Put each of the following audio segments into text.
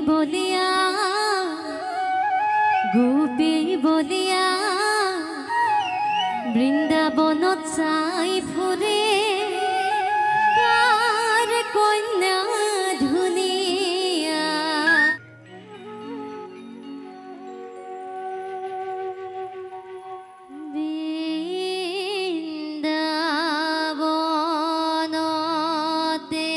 বলিয়া গোপী বলিয়া বৃন্দাবনত চাই ফুৰে কাৰ কন্যা ধুনীয়া বৃন্দাবনতে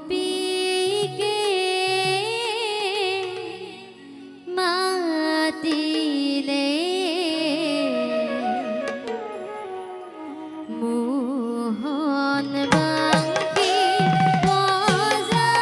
গোপীকে মাতিলে মোহন বাঙ্কি বজাই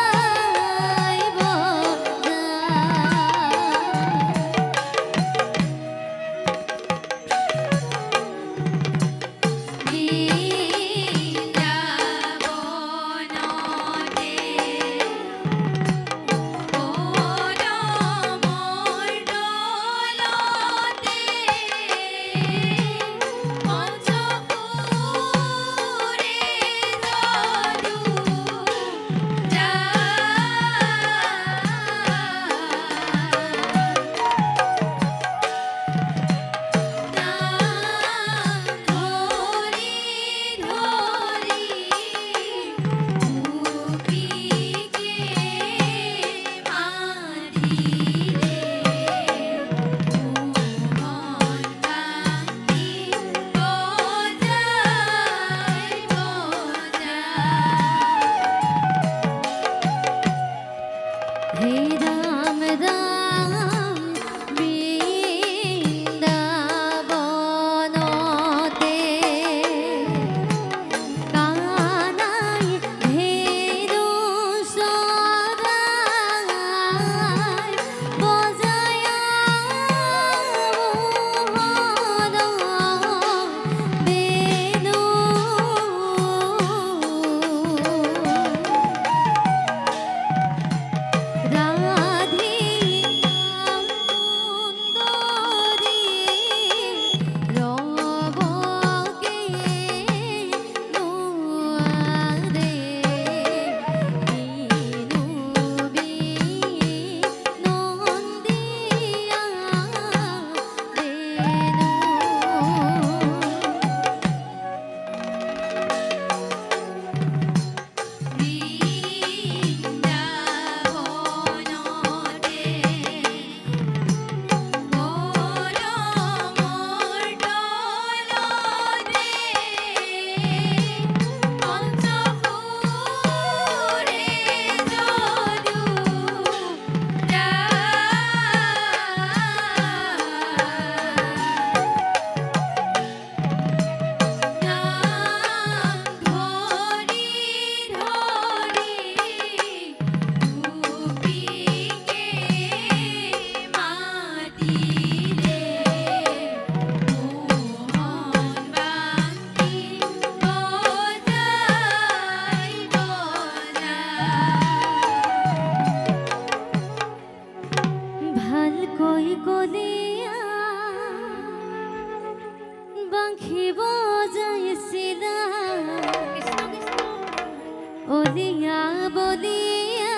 বলিয়া বলিয়া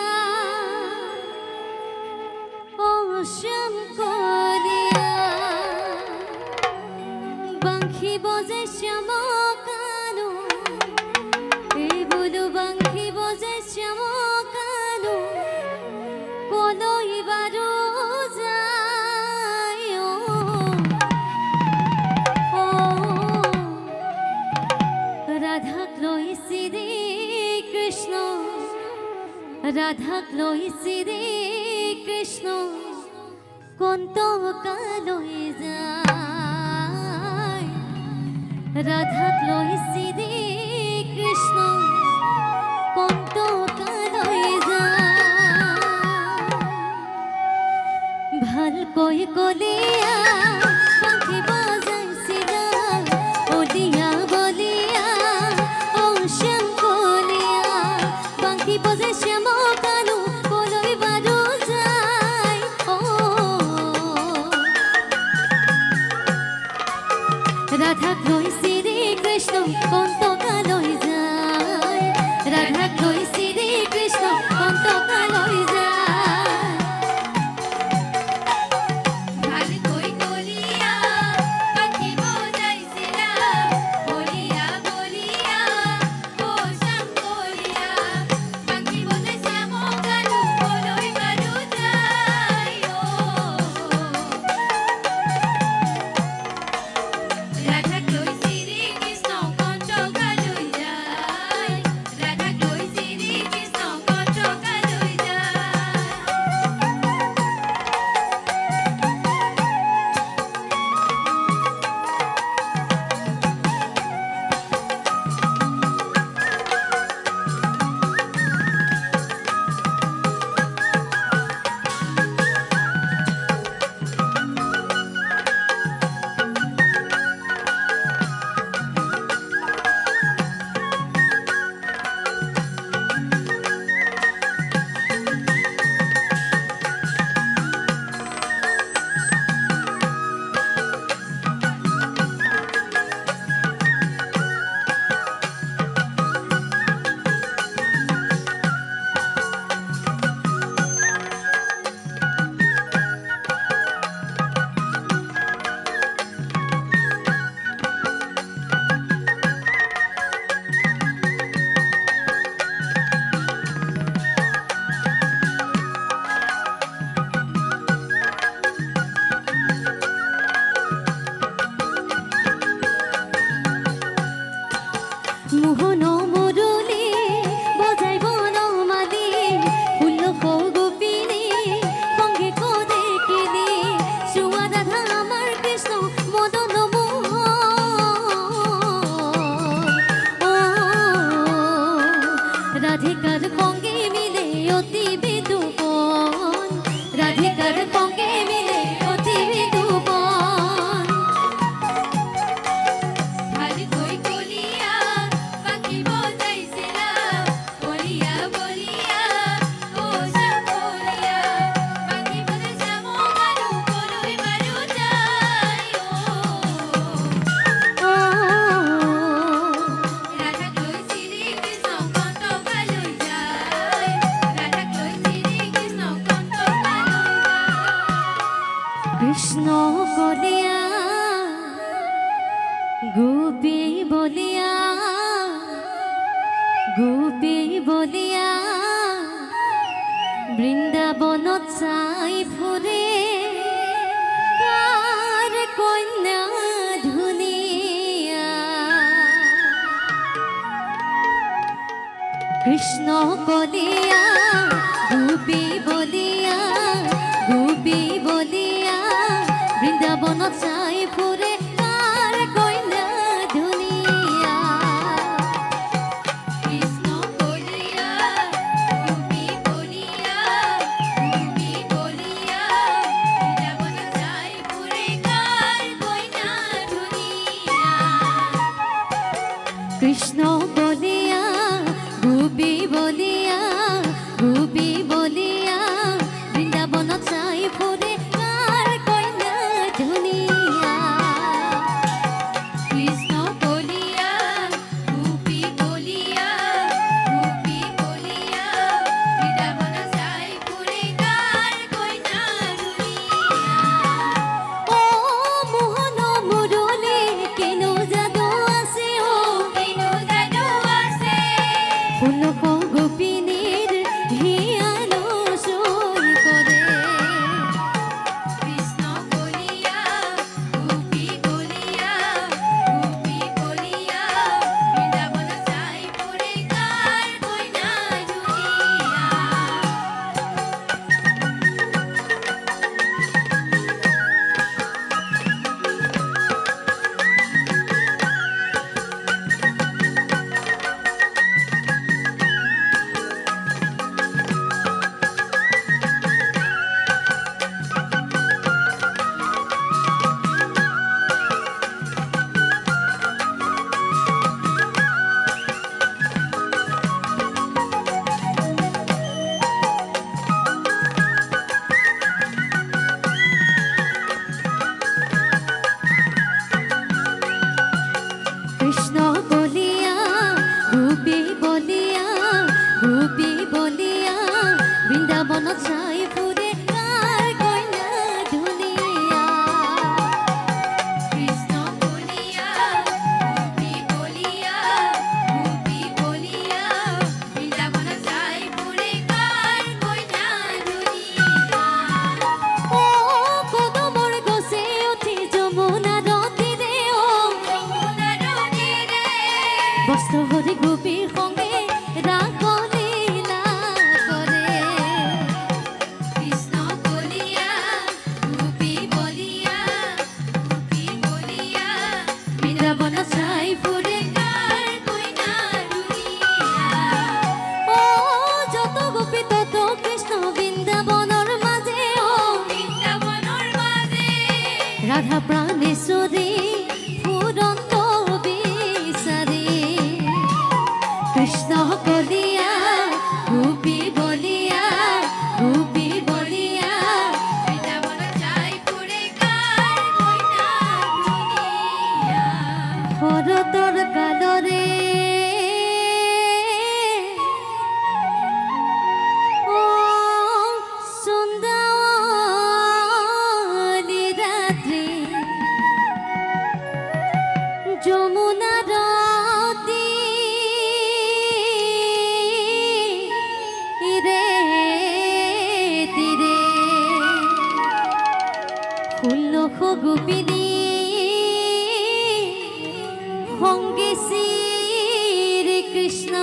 অসম করিয়া বাঁশি বজে শ্যাম কানু এই বলো বাঁশি বজে শ্যাম কানু কলই বারো যায় ও রাধাক লৈ শ্রী কৃষ্ণ কন্তকালৈ যায় রাধাক লৈ শ্রী কৃষ্ণ কন্তকালৈ যায় ভালকৈ কলিয়া পাখি বজাইছিলা ওলিয়া বলিয়া ও শ্যাম কলিয়া পাখি বজাই শ্যাম কানু কলৈ বাৰো যায় ও রাধাক লৈ শ্রী কৃষ্ণ কন্তকালৈ যায় রাধাক লৈ শ্রী কৃষ্ণ কন্তকালৈ যায় মোহন মুরলী বজাই বনমালী ফুল গোপিনী সঙ্গে কদে কিনি চুয়া রাধা আমার কৃষ্ণ মদন রাধিকার সঙ্গে মিলে অতি বিদুপন রাধিকার সঙ্গে মিলে অতি বিদুপন কৃষ্ণ কলিয়া গোপী বলিয়া গোপী বলিয়া বৃন্দাবনত চাই ফুৰে কাৰ কন্যা ধুনীয়া কৃষ্ণ কলিয়া গোপী বলিয়া গোপী বলিয়া বৃন্দাবনত চাই ফুৰে কাৰ কন্যা ধুনীয়া কৃষ্ণ কলিয়া গোপী বলিয়া গোপী বলিয়া বৃন্দাবনত চাই ফুৰে কাৰ কন্যা ধুনীয়া কৃষ্ণ বলিয়া গোপী বলিয়া গোপী বলিয়া বৃন্দাবনত চাই ফুৰে কাৰ কন্যা ধুনীয়া কৃষ্ণ বলিয়া গোপী বলিয়া গোপী বলিয়া বৃন্দাবনত চাই ফুৰে কাৰ কন্যা ধুনীয়া ও মোহন মুরলী কেনো যাদু আছে ও কেনো যাদু কৃষ্ণ বলিয়া গোপী বলিয়া বৃন্দাবনত চাই ফুৰে কাৰ কইনা ধুনীয়া কৃষ্ণ বলিয়া গোপী বলিয়া বৃন্দাবনত যাই ফুৰে কাৰ কইনা ধুনীয়া ও কদমৰ গছে উঠি যমুনাৰ তীৰে ও যমুনাৰ তীৰে বস্ত্ৰ হৰি গোপীৰ সংগে ৰাসলীলা কৰে কৃষ্ণ বলিয়া গোপী বলিয়া বৃন্দাবনত যাই ফুৰে কাৰ কইনা ধুনীয়া ও যত গোপী তত কৃষ্ণ বৃন্দাবনৰ মাজে ও বৃন্দাবনৰ মাজে ৰাধা প্ৰাণেশ্বৰী ফুৰন্ত বিচাৰি কৃষ্ণ কলিয়া গোপী বলিয়া বৃন্দাবনত যাই ফুৰে কাৰ কইনা ধুনীয়া শৰতৰ কালৰে ও সুন্দৰী ৰাত্ৰি যমুনাৰ তীৰে 16 গোপিনী সঙ্গে শ্ৰীকৃষ্ণ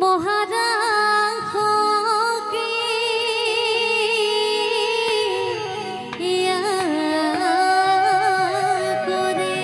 মহাৰাজ কৰে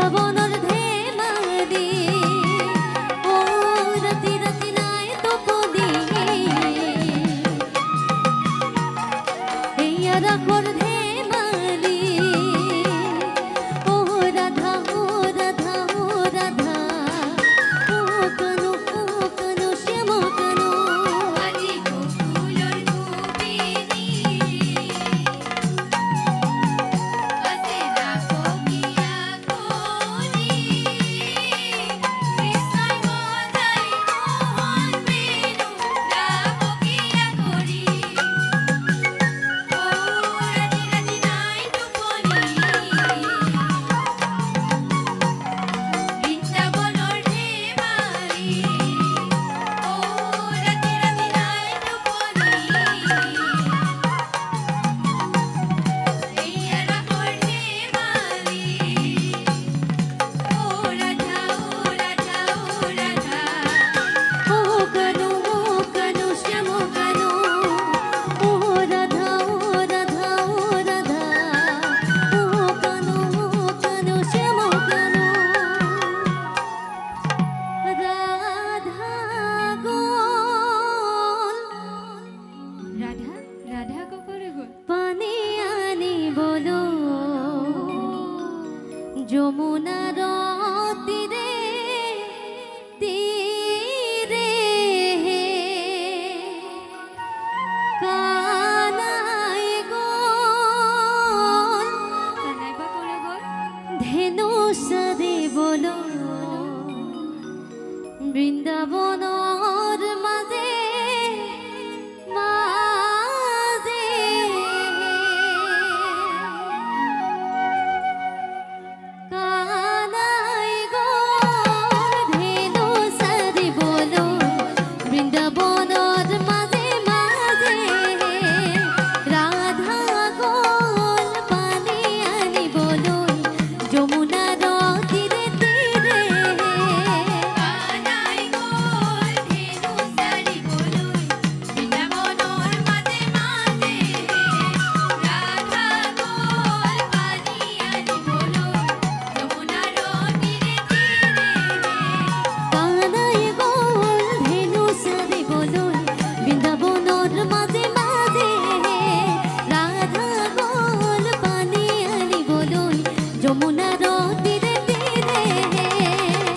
বৃন্দাবনৰ ধেমালি ও ৰাতি ৰাতি নাই টোপনি এইয়া ৰাসৰ ধেমালি ও ৰাধা ও ৰাধা ও ৰাধা ও কানু শ্যাম কানু আজি গোকুলৰ গোপিনী আছে ৰাসকিয়া কৰি কৃষ্ণই বজাই মোহন বেণু ৰাসকিয়া কৰি ও ৰাতি ৰাতি নাই টোপনি বৃন্দাবনৰ ধেমালি ও ৰাতি ৰাতি নাই টোপনি এইয়া ৰাসৰ ধেমালি ও ৰাধা ও ৰাধা ও ৰাধা ও কানু শ্যাম কানু ও ৰাধা ও ৰাধা ও ৰাধা ও কানু শ্যাম কানু ৰাধা গোল ৰাধা ৰাধা ককৰে গ'ল পানী আনিবলৈ যমুনাৰ তীৰে তীৰে কানাই গ'ল কানাই বা ক'লে গ'ল ধেনু চাৰিবলৈ বৃন্দাবনৰ মাজে মাজে কানাই গ'ল ধেনু চাৰিবলৈ বৃন্দাবনৰ মাজে মাজে ৰাধা গ'ল পানী আনিবলৈ যমুনাৰ তীৰে তীৰে কানাই গ'ল ধেনু চাৰিবলৈ বৃন্দাবনৰ মাজে মাজে ৰাধা গ'ল পানী আনিবলৈ যমুনাৰ তীৰে তীৰে কানাই গ'ল ধেনু চাৰিবলৈ বৃন্দাবনৰ মাজে মাজে ৰাধা গ'ল পানী আনিবলৈ যমুনাৰ তীৰে তীৰে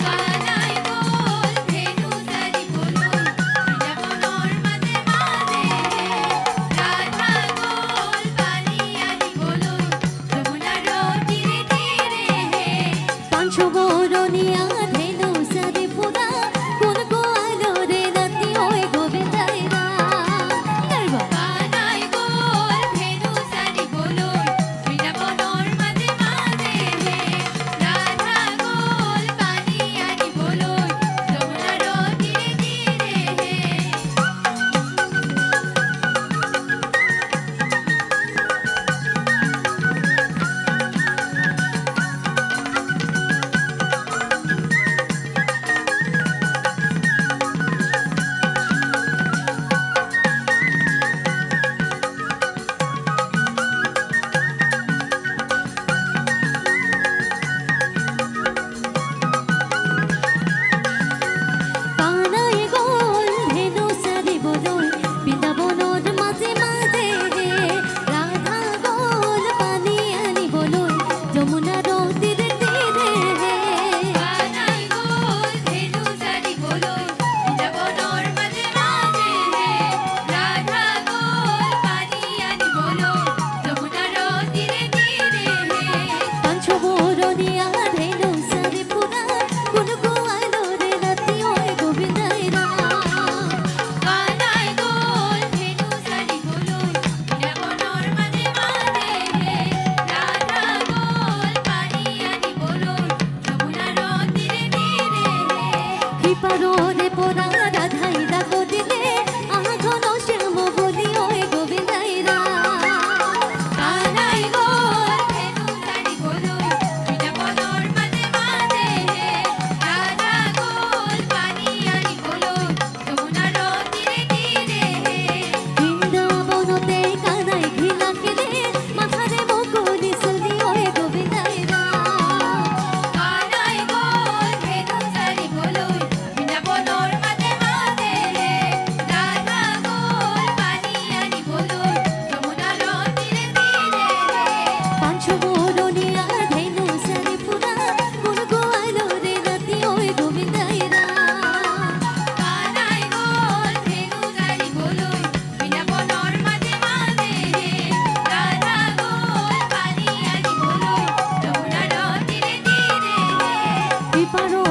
কানাই গ'ল ধেনু চাৰিবলৈ বৃন্দাবনৰ মাজে মাজে ৰাধা গ'ল পানী আনিবলৈ যমুনাৰ তীৰে তীৰে পাঞ্চবৰণীয়া ধেনু চাৰি ফুৰা কোন গোৱালৰে ৰাতি হৈ গোবিন্দাইৰা কানাই গ'ল ধেনু চাৰিবলৈ বৃন্দাবনৰ মাজে মাজে ৰাধা গ'ল পানী আনিবলৈ যমুনাৰ তীৰে তীৰে কানাই গ'ল ধেনু চাৰিবলৈ বৃন্দাবনৰ মাজে মাজে ৰাধা গ'ল পানী আনিবলৈ যমুনাৰ তীৰে তীৰে কানাই গ'ল ধেনু চাৰিবলৈ বৃন্দাবনৰ মাজে মাজে ৰাধা গ'ল পানী আনিবলৈ যমুনাৰ তীৰে তীৰে পাঞ্চবৰণীয়া ধেনু চাৰি ফুৰা কোন গোৱালৰে ৰাতি হৈ গোবিন্দাইৰা কানাই গ'ল ধেনু চাৰিবলৈ বৃন্দাবনৰ মাজে মাজে ৰাধা গ'ল পানী আনিবলৈ যমুনাৰ তীৰে তীৰে সিপাৰৰে পৰা ৰাধাই ডাক দিলে আঘন শ্যাম বুলি হৈ গোবিন্দাইৰা কানাই গ'ল ধেনু চাৰিবলৈ বৃন্দাবনৰ মাজে মাজে ৰাধা গ'ল পানী আনিবলৈ যমুনাৰ তীৰে তীৰে বৃন্দাবনতে কানাই ঘিলা খেলে মাথাৰে মুকুলি চলি হৈ গোবিন্দাইৰা কানাই এপাৰো